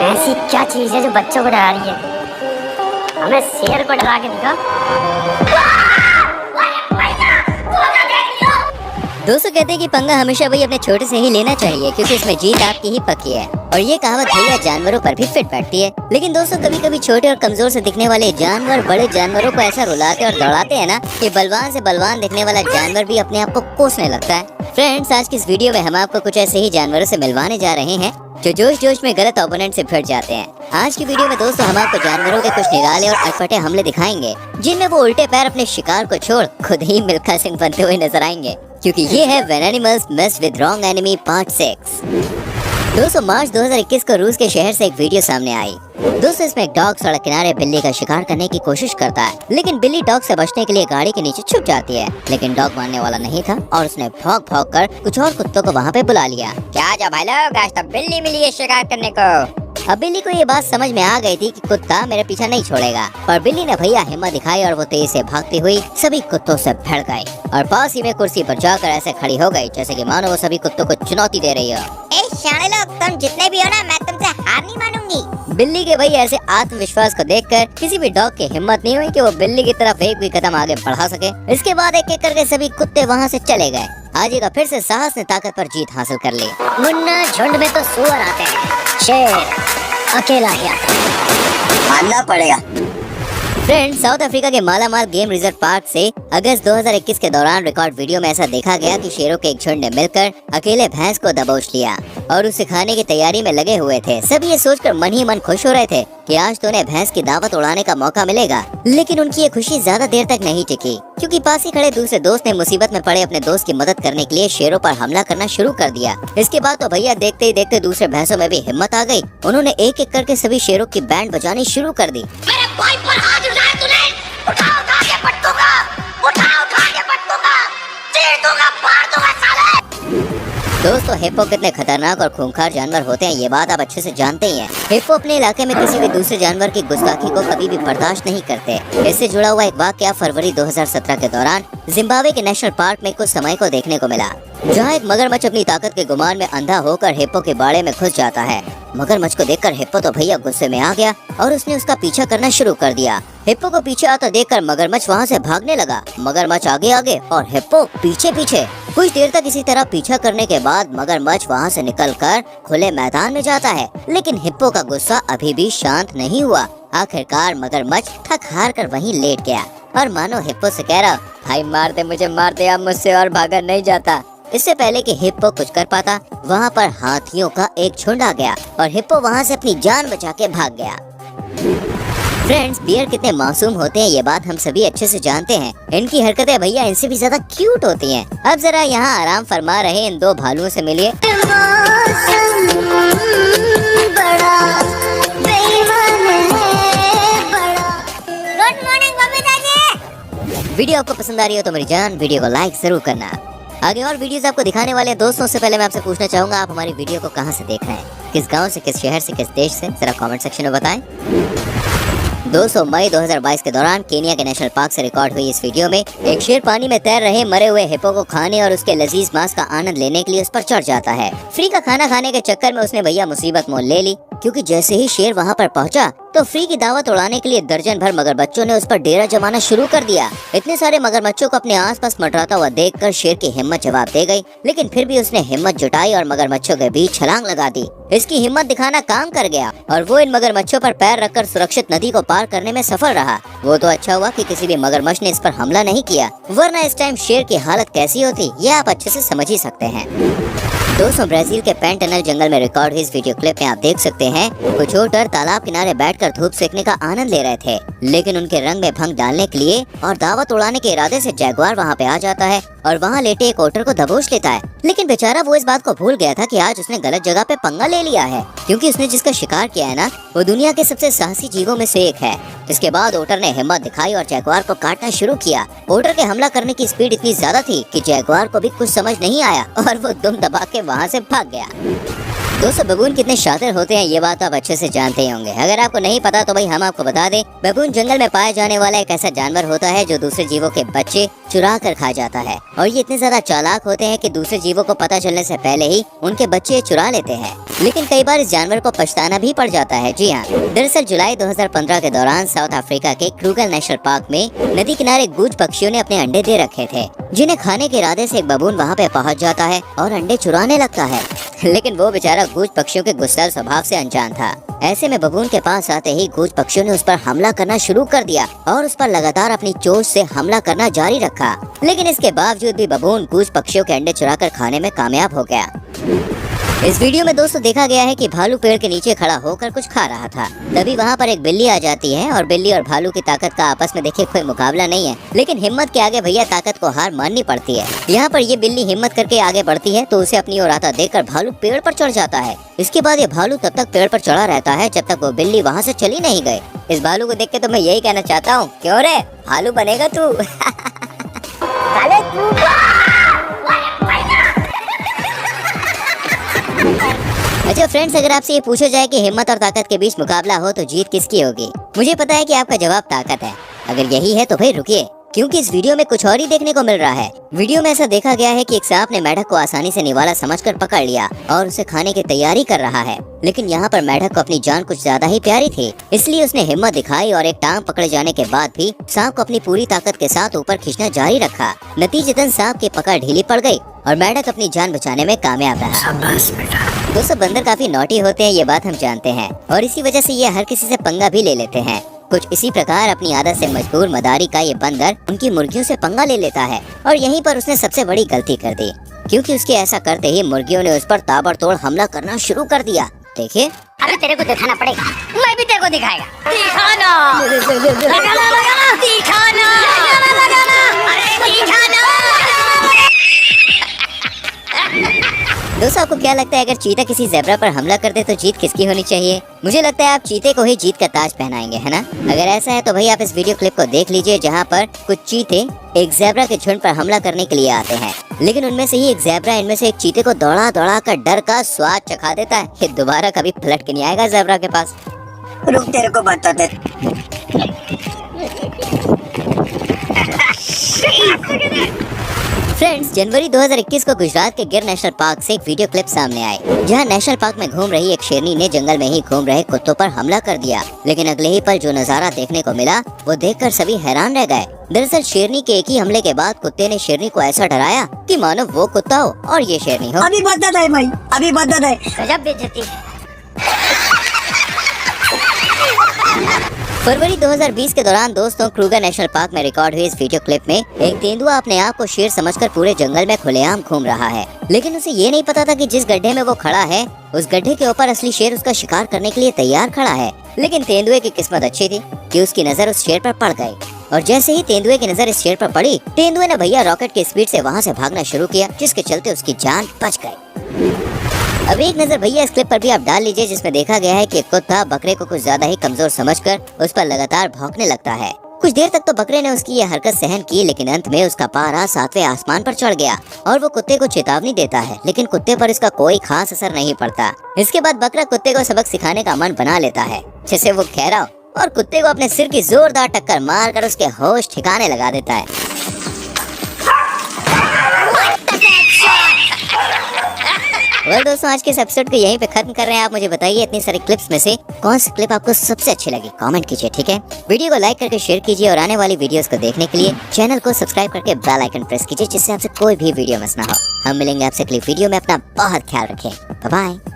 ऐसी क्या चीज है जो बच्चों को डरा रही है? हमें शेर को डरा के दिखा। दोस्तों कहते हैं कि पंगा हमेशा भाई अपने छोटे से ही लेना चाहिए, क्योंकि इसमें जीत आपकी ही पक्की है। और ये कहावत भैया जानवरों पर भी फिट बैठती है। लेकिन दोस्तों कभी कभी छोटे और कमजोर से दिखने वाले जानवर बड़े जानवरों को ऐसा रुलाते और दौड़ाते हैं ना कि बलवान से बलवान दिखने वाला जानवर भी अपने आप को कोसने लगता है। फ्रेंड्स, आज की इस वीडियो में हम आपको कुछ ऐसे ही जानवरों से मिलवाने जा रहे हैं जो जोश जोश में गलत ओपोनेंट से भिड़ जाते हैं। आज की वीडियो में दोस्तों हम आपको जानवरों के कुछ निराले और अटपटे हमले दिखाएंगे, जिनमें वो उल्टे पैर अपने शिकार को छोड़ खुद ही मिल्खा सिंह बनते हुए नजर आएंगे, क्योंकि ये है when animals mess with wrong enemy part 6। दोस्तों मार्च 2021 को रूस के शहर से एक वीडियो सामने आई। दोस्तों इसमें एक डॉग सड़क किनारे बिल्ली का शिकार करने की कोशिश करता है, लेकिन बिल्ली डॉग से बचने के लिए गाड़ी के नीचे छुप जाती है। लेकिन डॉग मानने वाला नहीं था और उसने भौंक भौंक कर कुछ और कुत्तों को वहाँ पे बुला लिया। क्या जा भाई लोग, आज तक बिल्ली मिली है शिकार करने को। अब बिल्ली को ये बात समझ में आ गई थी कि कुत्ता मेरे पीछा नहीं छोड़ेगा, पर बिल्ली ने भैया हिम्मत दिखाई और वो तेज से भागती हुई सभी कुत्तों से भिड़ गई और पास ही में कुर्सी पर जाकर ऐसे खड़ी हो गई जैसे कि मानो वो सभी कुत्तों को चुनौती दे रही हो। ए शाणे लोग, तुम जितने भी हो ना, मैं तुमसे हार नहीं मानूंगी। बिल्ली के भाई ऐसे आत्मविश्वास को देखकर किसी भी डॉग की हिम्मत नहीं हुई कि वो बिल्ली की तरफ एक भी कदम आगे बढ़ा सके। इसके बाद एक एक करके सभी कुत्ते वहाँ से चले गए। आजी का फिर से साहस ने ताकत पर जीत हासिल कर ली। मुन्ना, झुंड में तो सुअर आते हैं, शेर अकेला ही आता है। मानना पड़ेगा। फ्रेंड्स, साउथ अफ्रीका के मालामाल गेम रिजर्व पार्क से अगस्त 2021 के दौरान रिकॉर्ड वीडियो में ऐसा देखा गया कि शेरों के एक झुंड ने मिलकर अकेले भैंस को दबोच लिया और उसे खाने की तैयारी में लगे हुए थे। सभी ये सोचकर मन ही मन खुश हो रहे थे कि आज तो उन्हें भैंस की दावत उड़ाने का मौका मिलेगा। लेकिन उनकी ये खुशी ज्यादा देर तक नहीं टिकी, क्योंकि पास ही खड़े दूसरे दोस्त ने मुसीबत में पड़े अपने दोस्त की मदद करने के लिए शेरों पर हमला करना शुरू कर दिया। इसके बाद तो भैया देखते ही देखते दूसरे भैंसों में भी हिम्मत आ गई। उन्होंने एक एक करके सभी शेरों की बैंड बजानी शुरू कर दी। मेरे भाई पर हाथ उठाया तूने, उठा उठा के पट दूंगा, उठा उठा के पट दूंगा, चीर दूंगा, फाड़ दूंगा साले। दोस्तों हिप्पो कितने खतरनाक और खूंखार जानवर होते हैं ये बात आप अच्छे से जानते ही हैं। हिप्पो अपने इलाके में किसी भी दूसरे जानवर की गुस्ताखी को कभी भी बर्दाश्त नहीं करते। इससे जुड़ा हुआ एक वाकया फरवरी 2017 के दौरान जिम्बाब्वे के नेशनल पार्क में कुछ समय को देखने को मिला, जहाँ एक मगरमच्छ अपनी ताकत के गुमान में अंधा होकर हिप्पो के बाड़े में घुस जाता है। मगरमच्छ को देखकर हिप्पो तो भैया गुस्से में आ गया और उसने उसका पीछा करना शुरू कर दिया। हिप्पो को पीछे आता देखकर मगरमच्छ वहाँ से भागने लगा। मगरमच्छ आगे आगे और हिप्पो पीछे पीछे। कुछ देर तक इसी तरह पीछा करने के बाद मगरमच्छ वहाँ से निकलकर खुले मैदान में जाता है, लेकिन हिप्पो का गुस्सा अभी भी शांत नहीं हुआ। आखिरकार मगरमच्छ थक हार कर वहीं लेट गया और मानो हिप्पो से कह रहा, भाई मार दे मुझे, मार दे, अब मुझसे और भागा नहीं जाता। इससे पहले कि हिप्पो कुछ कर पाता, वहाँ पर हाथियों का एक झुंड आ गया और हिप्पो वहाँ से अपनी जान बचा के भाग गया। फ्रेंड्स, बियर कितने मासूम होते हैं ये बात हम सभी अच्छे से जानते हैं। इनकी हरकतें भैया इनसे भी ज्यादा क्यूट होती हैं। अब जरा यहाँ आराम फरमा रहे इन दो भालुओं से मिलिए। Good morning Babita ji. Video आपको पसंद आ रही हो तो मेरी जान वीडियो को लाइक जरूर करना। आगे और वीडियोस आपको दिखाने वाले हैं। दोस्तों से पहले मैं आपसे पूछना चाहूंगा, आप हमारी वीडियो को कहां से देख रहे हैं, किस गांव से, किस शहर से, किस देश से, जरा कमेंट सेक्शन में बताएं। दोस्तों मई 2022 के दौरान केनिया के नेशनल पार्क से रिकॉर्ड हुई इस वीडियो में एक शेर पानी में तैर रहे मरे हुए हिप्पो को खाने और उसके लजीज मांस का आनंद लेने के लिए उस पर चढ़ जाता है। फ्री का खाना खाने के चक्कर में उसने भैया मुसीबत मोल ले ली, क्योंकि जैसे ही शेर वहाँ पर पहुँचा तो फ्री की दावत उड़ाने के लिए दर्जन भर मगरमच्छों ने उस पर डेरा जमाना शुरू कर दिया। इतने सारे मगरमच्छों को अपने आसपास मंडराता हुआ देखकर शेर की हिम्मत जवाब दे गई, लेकिन फिर भी उसने हिम्मत जुटाई और मगरमच्छों के बीच छलांग लगा दी। इसकी हिम्मत दिखाना काम कर गया और वो इन मगरमच्छों पर पैर रखकर सुरक्षित नदी को पार करने में सफल रहा। वो तो अच्छा हुआ कि किसी भी मगरमच्छ ने इस पर हमला नहीं किया, वरना इस टाइम शेर की हालत कैसी होती ये आप अच्छे से समझ ही सकते हैं। दोस्तों ब्राजील के पैंटनल जंगल में रिकॉर्ड हुई इस वीडियो क्लिप में आप देख सकते हैं कुछ वोटर तालाब किनारे बैठकर धूप सेकने का आनंद ले रहे थे, लेकिन उनके रंग में भंग डालने के लिए और दावत उड़ाने के इरादे से जैगुआर वहां पे आ जाता है और वहां लेटे एक ओटर को दबोच लेता है। लेकिन बेचारा वो इस बात को भूल गया था कि आज उसने गलत जगह पे पंगा ले लिया है, क्योंकि उसने जिसका शिकार किया है ना वो दुनिया के सबसे साहसी जीवों में से एक है। इसके बाद ओटर ने हिम्मत दिखाई और जैगुआर को काटना शुरू किया। ओटर के हमला करने की स्पीड इतनी ज्यादा थी कि जैगुआर को भी कुछ समझ नहीं आया और वो दुम दबा के वहाँ से भाग गया। दोस्तों बबून कितने शातिर होते हैं ये बात आप अच्छे से जानते ही होंगे। अगर आपको नहीं पता तो भाई हम आपको बता दें, बबून जंगल में पाए जाने वाला एक ऐसा जानवर होता है जो दूसरे जीवों के बच्चे चुरा कर खा जाता है। और ये इतने ज्यादा चालाक होते हैं कि दूसरे जीवों को पता चलने से पहले ही उनके बच्चे चुरा लेते हैं। लेकिन कई बार इस जानवर को पछताना भी पड़ जाता है। जी हाँ, दरअसल जुलाई 2015 के दौरान साउथ अफ्रीका के क्रूगर नेशनल पार्क में नदी किनारे गूंज पक्षियों ने अपने अंडे दे रखे थे, जिन्हें खाने के इरादे से एक बबून वहाँ पे पहुँच जाता है और अंडे चुराने लगता है। लेकिन वो बेचारा गूंज पक्षियों के गुस्सैल स्वभाव से अनजान था। ऐसे में बबून के पास आते ही गूंज पक्षियों ने उस पर हमला करना शुरू कर दिया और उस पर लगातार अपनी चोंच से हमला करना जारी रखा। लेकिन इसके बावजूद भी बबून गूंज पक्षियों के अंडे चुराकर खाने में कामयाब हो गया। इस वीडियो में दोस्तों देखा गया है कि भालू पेड़ के नीचे खड़ा होकर कुछ खा रहा था। तभी वहाँ पर एक बिल्ली आ जाती है और बिल्ली और भालू की ताकत का आपस में देखिए कोई मुकाबला नहीं है, लेकिन हिम्मत के आगे भैया ताकत को हार माननी पड़ती है। यहाँ पर ये बिल्ली हिम्मत करके आगे बढ़ती है तो उसे अपनी ओर आता देखकर भालू पेड़ पर चढ़ जाता है। इसके बाद ये भालू तब तक पेड़ पर चढ़ा रहता है जब तक वो बिल्ली वहाँ से चली नहीं गई। इस भालू को देख के तो मैं यही कहना चाहता हूँ, क्यों रे भालू बनेगा तू? अच्छा फ्रेंड्स, अगर आपसे ये पूछा जाए कि हिम्मत और ताकत के बीच मुकाबला हो तो जीत किसकी होगी? मुझे पता है कि आपका जवाब ताकत है। अगर यही है तो भाई रुकिए, क्योंकि इस वीडियो में कुछ और ही देखने को मिल रहा है। वीडियो में ऐसा देखा गया है कि एक सांप ने मेढक को आसानी से निवाला समझकर पकड़ लिया और उसे खाने की तैयारी कर रहा है। लेकिन यहाँ पर मेढक को अपनी जान कुछ ज्यादा ही प्यारी थी, इसलिए उसने हिम्मत दिखाई और एक टांग पकड़े जाने के बाद भी सांप को अपनी पूरी ताकत के साथ ऊपर खींचना जारी रखा। नतीजतन सांप की पकड़ ढीली पड़ गई और मेढक अपनी जान बचाने में कामयाब रहा। दोस्तों बंदर काफी नॉटी होते हैं, ये बात हम जानते हैं, और इसी वजह से ये हर किसी से पंगा भी ले लेते हैं। कुछ इसी प्रकार अपनी आदत से मजबूर मदारी का ये बंदर उनकी मुर्गियों से पंगा ले लेता है और यहीं पर उसने सबसे बड़ी गलती कर दी, क्योंकि उसके ऐसा करते ही मुर्गियों ने उस पर ताबड़तोड़ हमला करना शुरू कर दिया। देखिए, अरे तेरे को दिखाना पड़ेगा, मैं भी तेरे को दिखाएगा। दिखाना, लगाना, लगाना, दिखाना, लगाना, लगाना, अरे दिखाना। दोस्तों आपको क्या लगता है अगर चीता किसी ज़ेब्रा पर हमला कर दे तो जीत किसकी होनी चाहिए? मुझे लगता है आप चीते को ही जीत का ताज पहनाएंगे, है ना? अगर ऐसा है तो भाई आप इस वीडियो क्लिप को देख लीजिए, जहाँ पर कुछ चीते एक ज़ेब्रा के झुंड पर हमला करने के लिए आते हैं, लेकिन उनमें से ही एक ज़ेब्रा इनमें से एक चीते को दौड़ा दौड़ा कर डर का स्वाद चखा देता है। ये दोबारा कभी पलट के नहीं आएगा ज़ेब्रा के पास। रुक, तेरे को बताते। फ्रेंड्स, जनवरी 2021 को गुजरात के गिर नेशनल पार्क से एक वीडियो क्लिप सामने आई, जहां नेशनल पार्क में घूम रही एक शेरनी ने जंगल में ही घूम रहे कुत्तों पर हमला कर दिया। लेकिन अगले ही पल जो नजारा देखने को मिला वो देखकर सभी हैरान रह गए। दरअसल शेरनी के एक ही हमले के बाद कुत्ते ने शेरनी को ऐसा डराया कि मानो वो कुत्ता हो और ये शेरनी हो। अभी बदत है भाई, अभी बदत है। गजब बेइज्जती है। फरवरी 2020 के दौरान दोस्तों क्रूगर नेशनल पार्क में रिकॉर्ड हुई इस वीडियो क्लिप में एक तेंदुआ अपने आप को शेर समझकर पूरे जंगल में खुलेआम घूम रहा है। लेकिन उसे ये नहीं पता था कि जिस गड्ढे में वो खड़ा है उस गड्ढे के ऊपर असली शेर उसका शिकार करने के लिए तैयार खड़ा है। लेकिन तेंदुए की किस्मत अच्छी थी कि उसकी नजर उस शेर पर पड़ गई, और जैसे ही तेंदुए की नजर इस शेर पर पड़ी, तेंदुए ने भैया रॉकेट की स्पीड से वहाँ से भागना शुरू किया, जिसके चलते उसकी जान बच गई। अब एक नजर भैया इस क्लिप पर भी आप डाल लीजिए, जिसमें देखा गया है कि कुत्ता बकरे को कुछ ज्यादा ही कमजोर समझकर उस पर लगातार भौंकने लगता है। कुछ देर तक तो बकरे ने उसकी ये हरकत सहन की, लेकिन अंत में उसका पारा 7वें आसमान पर चढ़ गया और वो कुत्ते को चेतावनी देता है, लेकिन कुत्ते पर इसका कोई खास असर नहीं पड़ता। इसके बाद बकरा कुत्ते को सबक सिखाने का मन बना लेता है, जिसे वो ठहराओ और कुत्ते को अपने सिर की जोरदार टक्कर मारकर उसके होश ठिकाने लगा देता है। दोस्तों आज के इस एपिसोड को यहीं पे खत्म कर रहे हैं। आप मुझे बताइए इतनी सारी क्लिप्स में से कौन सी क्लिप आपको सबसे अच्छी लगी, कमेंट कीजिए, ठीक है? वीडियो को लाइक करके शेयर कीजिए और आने वाली वीडियोस को देखने के लिए चैनल को सब्सक्राइब करके बेल आइकन प्रेस कीजिए, जिससे आपसे कोई भी वीडियो मिस ना हो। हम मिलेंगे आपसे अगली वीडियो में। अपना बहुत ख्याल रखें। Bye bye.